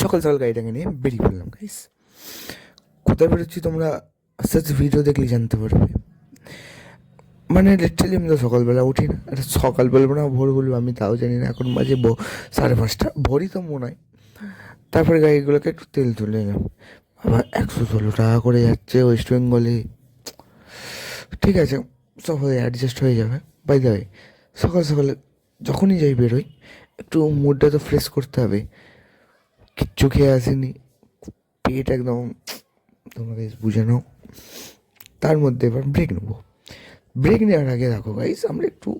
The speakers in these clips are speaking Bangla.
সকাল সকাল গাড়িটাকে নিয়ে বেরিয়ে পড়লাম গাইস। কোথায় বেরোচ্ছি তোমরা আস্তে আস্তে ভিডিও দেখলেই জানতে পারবে। মানে লিটারালি আমি তো সকালবেলা উঠি না, এটা সকাল বলবো না ভোর বলবো আমি তাও জানি না, এখন বাজে 5:30, ভোরই তো মনে হয়। তারপরে গাড়িগুলোকে একটু তেল তুলে নিলাম, আবার 116 টাকা করে যাচ্ছে ওয়েস্ট বেঙ্গলে। ঠিক আছে, সব হয়ে অ্যাডজাস্ট হয়ে যাবে। বাই দ্য ওয়ে, সকাল সকালে যখনই যাই বেরোই একটু মুডটা তো ফ্রেশ করতে হবে। কিচ্ছু খেয়ে আসিনি, পেট একদম তোমাকে বুঝে নাও। তার মধ্যে এবার ব্রেক নেবো। ব্রেক নেওয়ার আগে দেখো গাইস, আমরা একটু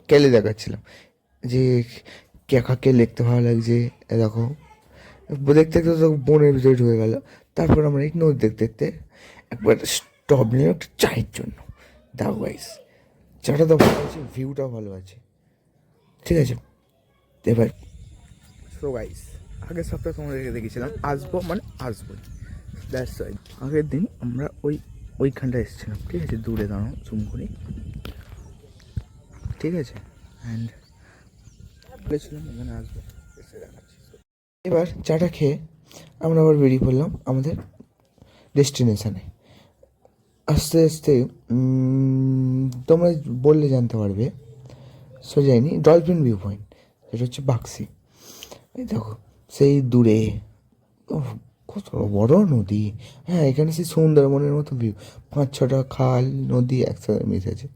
কেলে দেখাচ্ছিলাম যে কাকে লিখতে ভালো লাগছে। দেখো দেখতে দেখতে তো বনের ভিতরে ঢুকে গেল। তারপর আমরা এই নদী দেখতে দেখতে একবার স্টপ নিয়ে একটা চায়ের জন্য। দেখো গাইস, চাটা তো ভালো আছে, ভিউটাও ভালো আছে। ঠিক আছে, এবার সো গাইস, আগের সপ্তাহে তোমাদেরকে দেখেছিলাম আসবো মানে আসবোই, দ্যাটস ওয়াই আগের দিন আমরা ওইখানটা এসেছিলাম। ঠিক আছে, দূরে দাঁড়াও জুম করি। ঠিক আছে, অ্যান্ড বলেছিলাম এখানে আসবো, এসে দেখাচ্ছি। এবার চাটা খেয়ে আমরা আবার বেরিয়ে পড়লাম আমাদের ডেস্টিনেশানে। আস্তে আস্তে তোমরা বললে জানতে পারবে, সো যাইনি ডলফিন ভিউ পয়েন্ট, সেটা হচ্ছে বাক্সি। এই দেখো সেই দূরে, ওহ, কত বড় নদী। হ্যাঁ, এখানে সেই সুন্দরবনের মতো ভিউ, 5-6টা খাল নদী একসাথে মিশেছে,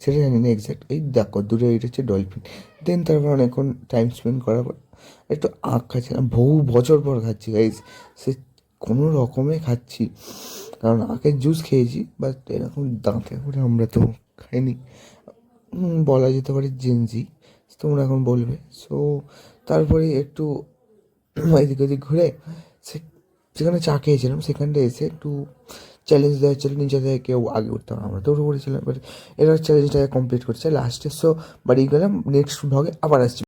সেটা জানি না এক্স্যাক্ট। এই দেখো দূরে এটা হচ্ছে ডলফিন। দেন তারপর অনেকক্ষণ টাইম স্পেন্ড করার পর একটু আখ খাচ্ছিলাম, বহু বছর পর খাচ্ছি গাইজ। সে কোনো রকমে খাচ্ছি, কারণ আখের জুস খেয়েছি, বাট এরকম দাঁতে করে আমরা তো খাইনি। বলা যেতে পারে জেনজি, তোমরা এখন বলবে। সো তারপরে একটু এদিক ওদিক ঘুরে সে যেখানে চা খেয়েছিলাম সেখানটা এসে একটু চ্যালেঞ্জ দেওয়া হচ্ছিলো নিচে থেকে কেউ আগে উঠতে হবে, আমরা দৌড়ে পড়েছিলাম। এবার এরা চ্যালেঞ্জটাকে কমপ্লিট করছে লাস্টে। সো বাড়ি গেলাম, নেক্সট ভ্লগে আবার আসছি।